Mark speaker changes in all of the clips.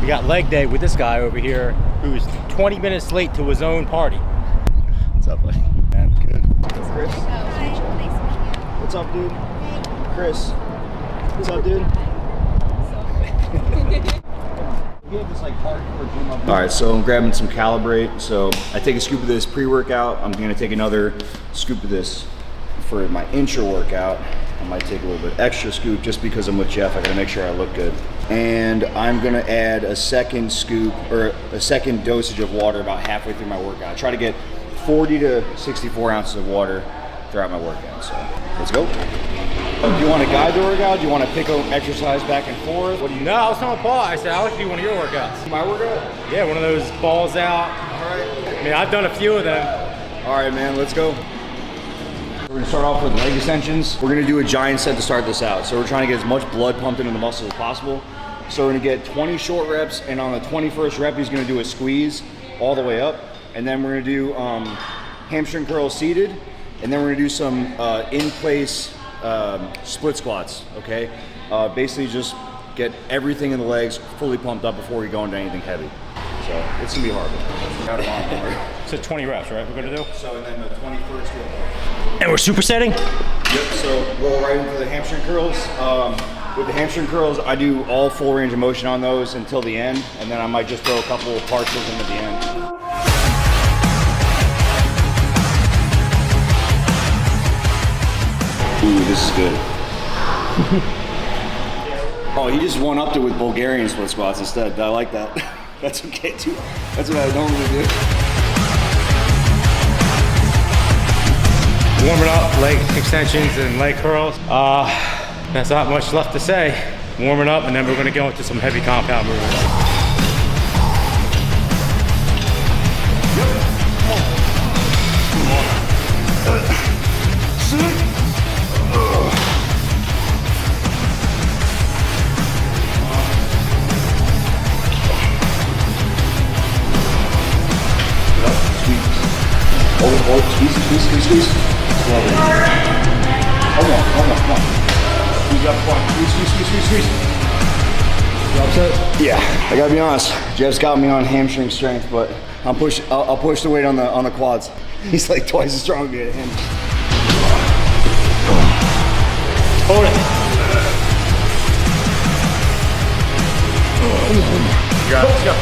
Speaker 1: We got leg day with this guy over here who's 20 minutes late to his own party.
Speaker 2: What's up, buddy? Man, good.
Speaker 3: Chris.
Speaker 4: Hi, nice to meet you.
Speaker 3: What's up, dude?
Speaker 4: Hey.
Speaker 3: Chris. What's up, dude? All right, so I'm grabbing some Calibrate. So I take a scoop of this pre-workout. I'm gonna take another scoop of this for my intra workout. I might take a little bit extra scoop just because I'm with Jeff. I gotta make sure I look good. And I'm gonna add a second scoop or a second dosage of water about halfway through my workout. I try to get 40 to 64 ounces of water throughout my workout. So let's go. Do you want to guide the workout? Do you want to pick up exercise back and forth? What do you?
Speaker 1: No, I was telling Paul, I said, I like to do one of your workouts.
Speaker 3: My workout?
Speaker 1: Yeah, one of those balls out.
Speaker 3: All right.
Speaker 1: I mean, I've done a few of them.
Speaker 3: All right, man, let's go. We're gonna start off with leg extensions. We're gonna do a giant set to start this out. So we're trying to get as much blood pumped into the muscles as possible. So we're gonna get 20 short reps, and on the 21st rep, he's gonna do a squeeze all the way up. And then we're gonna do hamstring curls seated, and then we're gonna do some in-place split squats, okay? Basically just get everything in the legs fully pumped up before we go into anything heavy. So it's gonna be hard.
Speaker 1: So 20 reps, right, we're gonna do?
Speaker 3: So and then the 21st rep.
Speaker 1: And we're supersetting?
Speaker 3: Yep, so roll right into the hamstring curls. With the hamstring curls, I do all full range of motion on those until the end, and then I might just throw a couple of partials in at the end. Ooh, this is good. Oh, he just one-upped it with Bulgarian split squats instead. I like that. That's okay too. That's what I normally do.
Speaker 1: Warming up, leg extensions and leg curls. That's not much left to say. Warming up, and then we're gonna go into some heavy compound movements.
Speaker 3: Squeeze. Slowly. Come on. Squeeze up front. Squeeze. You upset? Yeah, I gotta be honest. Jeff's got me on hamstring strength, but I'll push the weight on the quads. He's like twice as strong as him.
Speaker 1: Hold it. You got it, let's go.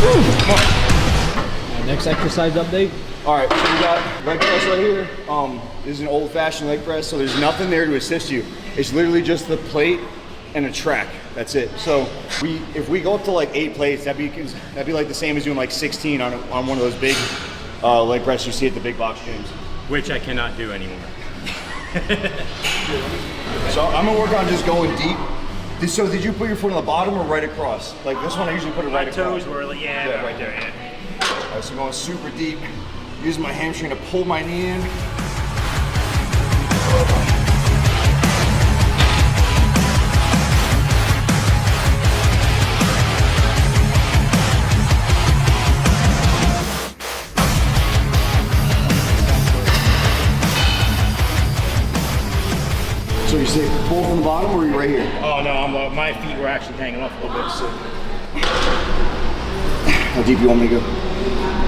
Speaker 1: Come on.
Speaker 2: Next exercise update.
Speaker 3: All right, so we got leg press right here. This is an old-fashioned leg press, so there's nothing there to assist you. It's literally just the plate and a track. That's it. So if we go up to like 8 plates, that'd be like the same as doing like 16 on one of those big leg presses you see at the big box gyms.
Speaker 1: Which I cannot do anymore.
Speaker 3: So I'm gonna work on just going deep. So did you put your foot on the bottom or right across? Like this one, I usually put it right across.
Speaker 1: My toes were like, yeah, right there, yeah.
Speaker 3: All right, so I'm going super deep. Using my hamstring to pull my knee in. So you say pull from the bottom, or are you right here?
Speaker 1: Oh no, my feet were actually hanging off a little bit. So.
Speaker 3: How deep you want me to go?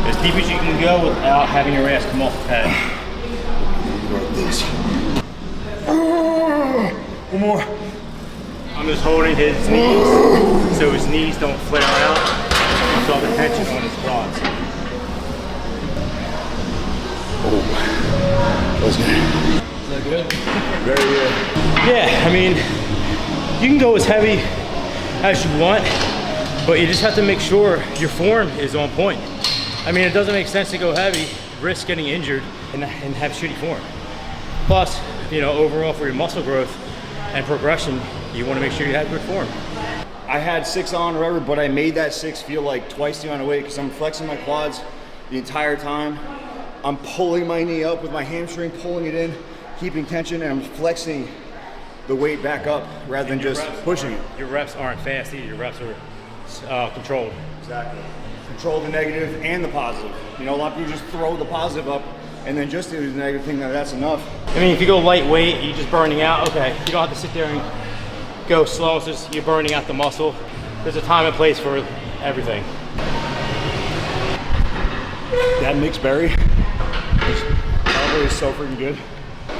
Speaker 1: As deep as you can go without having your ass come off the pad.
Speaker 3: Like this. One more.
Speaker 1: I'm just holding his knees so his knees don't flare out. It's all the tension on his quads.
Speaker 3: Oh, that was good.
Speaker 2: Is that good?
Speaker 3: Very good.
Speaker 1: Yeah, I mean, you can go as heavy as you want, but you just have to make sure your form is on point. I mean, it doesn't make sense to go heavy, risk getting injured, and have shitty form. Plus, you know, overall for your muscle growth and progression, you want to make sure you have good form.
Speaker 3: I had 6 on or whatever, but I made that 6 feel like twice the amount of weight because I'm flexing my quads the entire time. I'm pulling my knee up with my hamstring, pulling it in, keeping tension, and I'm flexing the weight back up rather than just pushing it.
Speaker 1: Your reps aren't fast either. Your reps are controlled.
Speaker 3: Exactly. Control the negative and the positive. You know, a lot of people just throw the positive up and then just do the negative thing. That's enough.
Speaker 1: I mean, if you go lightweight, you're just burning out. Okay, you don't have to sit there and go slow. It's just you're burning out the muscle. There's a time and place for everything.
Speaker 3: That mixed berry is so freaking good.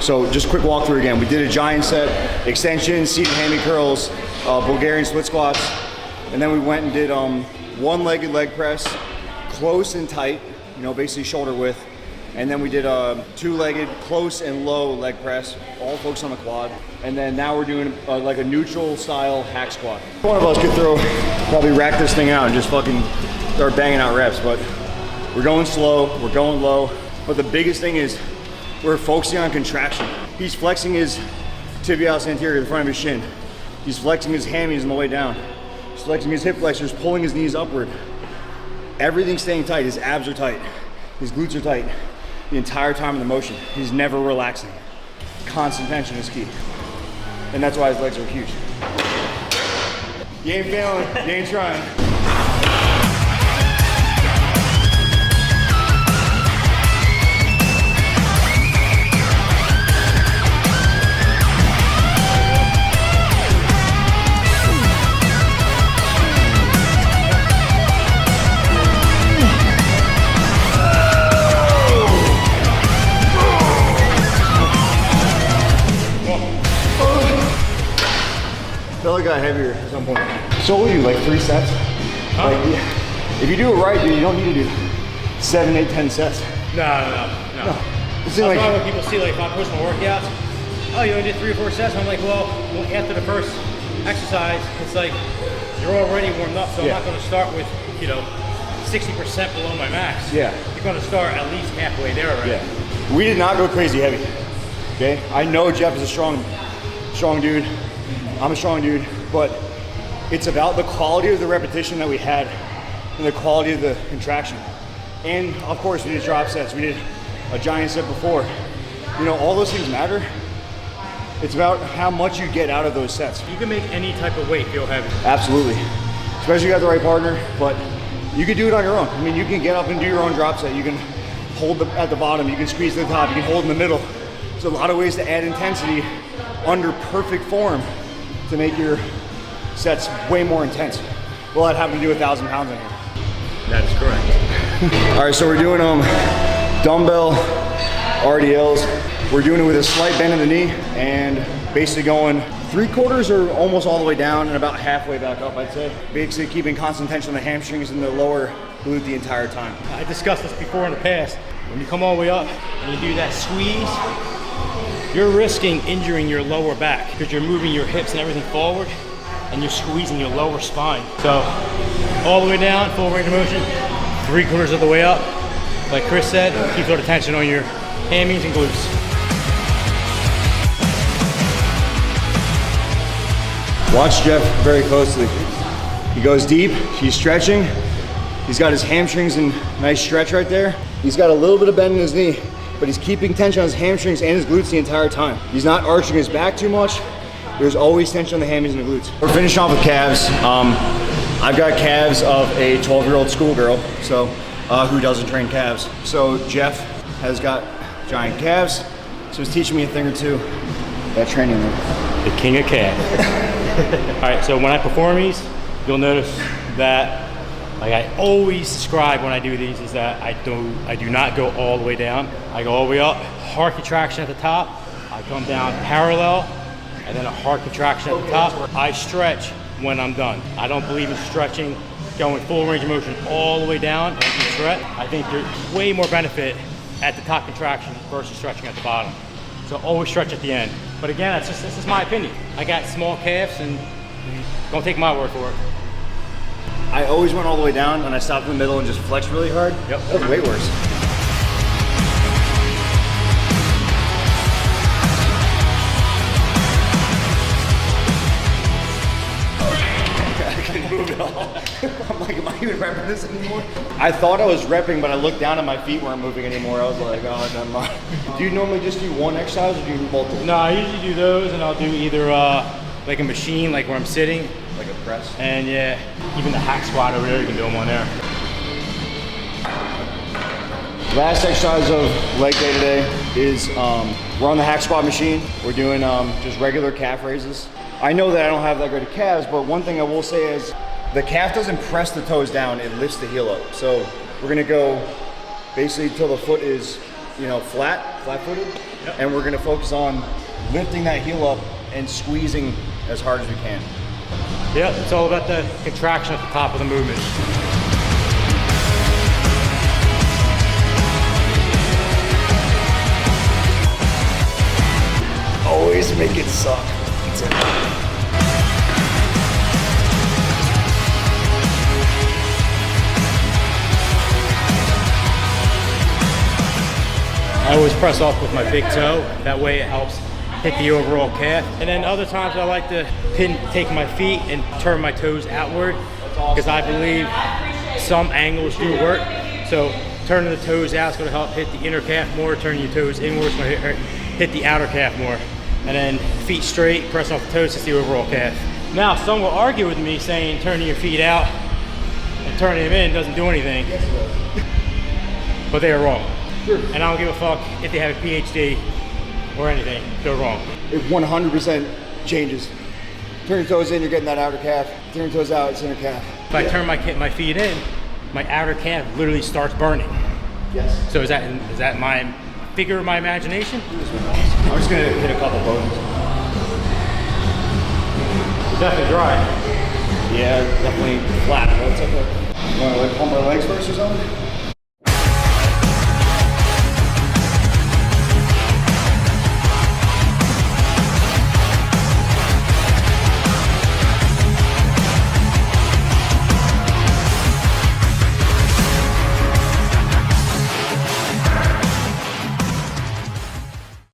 Speaker 3: So just quick walkthrough again. We did a giant set, extensions, seated hammy curls, Bulgarian split squats, and then we went and did one-legged leg press, close and tight, you know, basically shoulder width. And then we did a two-legged close and low leg press, all focused on the quad. And then now we're doing like a neutral style hack squat. One of us could probably rack this thing out and just fucking start banging out reps, but we're going slow, we're going low. But the biggest thing is we're focusing on contraction. He's flexing his tibialis anterior, the front of his shin. He's flexing his hammies on the way down. He's flexing his hip flexors, pulling his knees upward. Everything's staying tight. His abs are tight. His glutes are tight the entire time of the motion. He's never relaxing. Constant tension is key. And that's why his legs are huge. You ain't failing, you ain't trying. I felt like I got heavier at some point. So what do you, like 3 sets?
Speaker 1: Huh?
Speaker 3: Like, if you do it right, dude, you don't need to do 7, 8, 10 sets.
Speaker 1: No.
Speaker 3: It's
Speaker 1: That's
Speaker 3: like,
Speaker 1: why when people see, like, if I push my workouts, oh, you only did 3 or 4 sets. I'm like, well, after the first exercise, it's like, you're already warmed up, so I'm not gonna start with, 60% below my max.
Speaker 3: Yeah.
Speaker 1: You're gonna start at least halfway there already.
Speaker 3: yeah. We did not go crazy heavy, okay? I know Jeff is a strong dude. I'm a strong dude, but it's about the quality of the repetition that we had and the quality of the contraction. And of course we did drop sets. We did a giant set before. All those things matter. It's about how much you get out of those sets.
Speaker 1: You can make any type of weight feel heavy.
Speaker 3: Absolutely. Especially if you got the right partner, but you can do it on your own. I mean, you can get up and do your own drop set. You can hold at the bottom, you can squeeze to the top, you can hold in the middle. There's a lot of ways to add intensity under perfect form to make your sets way more intense. Well, I'd have to do 1,000 pounds in here.
Speaker 1: That is correct.
Speaker 3: All right, so we're doing dumbbell RDLs. We're doing it with a slight bend in the knee and basically going 3/4 or almost all the way down and about halfway back up, I'd say. Basically keeping constant tension on the hamstrings and the lower glute the entire time.
Speaker 1: I discussed this before in the past. When you come all the way up and you do that squeeze, you're risking injuring your lower back because you're moving your hips and everything forward and you're squeezing your lower spine. So all the way down, full range of motion, 3/4 of the way up. Like Chris said, keep all the tension on your hammies and glutes.
Speaker 3: Watch Jeff very closely. He goes deep, he's stretching. He's got his hamstrings in nice stretch right there. He's got a little bit of bend in his knee, but he's keeping tension on his hamstrings and his glutes the entire time. He's not arching his back too much. There's always tension on the hammies and the glutes. We're finishing off with calves. I've got calves of a 12-year-old schoolgirl, so who doesn't train calves. So Jeff has got giant calves, so he's teaching me a thing or two about training them.
Speaker 1: The king of calf. All right, so when I perform these, you'll notice that, like I always describe when I do these, is that I do not go all the way down. I go all the way up, hard contraction at the top. I come down parallel, and then a hard contraction at the top. I stretch when I'm done. I don't believe in stretching, going full range of motion all the way down and you stretch. I think there's way more benefit at the top contraction versus stretching at the bottom. So always stretch at the end. But again, this is my opinion. I got small calves and don't take my word for it.
Speaker 3: I always went all the way down and I stopped in the middle and just flexed really hard.
Speaker 1: Yep.
Speaker 3: That was way worse. I couldn't move at all. I'm like, am I even repping this anymore? I thought I was repping, but I looked down and my feet weren't moving anymore. I was like, oh, never mind. Do you normally just do one exercise or do you do multiple?
Speaker 1: No, I usually do those and I'll do either like a machine, like where I'm sitting.
Speaker 3: Like a press?
Speaker 1: And yeah, even the hack squat over there, you can do them on there.
Speaker 3: Last exercise of leg day today is we're on the hack squat machine. We're doing just regular calf raises. I know that I don't have that good at calves, but one thing I will say is the calf doesn't press the toes down, it lifts the heel up. So we're gonna go basically till the foot is, flat-footed, yep. And we're gonna focus on lifting that heel up and squeezing as hard as we can.
Speaker 1: Yeah, it's all about the contraction at the top of the movement.
Speaker 3: Always make it suck. That's it.
Speaker 1: I always press off with my big toe. That way it helps hit the overall calf. And then other times I like to take my feet and turn my toes outward because I believe some angles do work. So turning the toes out is going to help hit the inner calf more. Turning your toes inward is going to hit the outer calf more. And then feet straight, press off the toes to the overall calf. Now, some will argue with me saying turning your feet out and turning them in doesn't do anything.
Speaker 3: Yes, it does.
Speaker 1: But they are wrong.
Speaker 3: Sure.
Speaker 1: And I don't give a fuck if they have a PhD or anything. They're wrong.
Speaker 3: It 100% changes. Turn your toes in, you're getting that outer calf. Turn your toes out, it's inner calf.
Speaker 1: If I turn my feet in, my outer calf literally starts burning.
Speaker 3: Yes.
Speaker 1: So is that my figure of my imagination?
Speaker 3: I'm just gonna hit a couple poses.
Speaker 1: Definitely dry.
Speaker 3: Yeah, definitely flat. What's up? You wanna pump my legs first or something?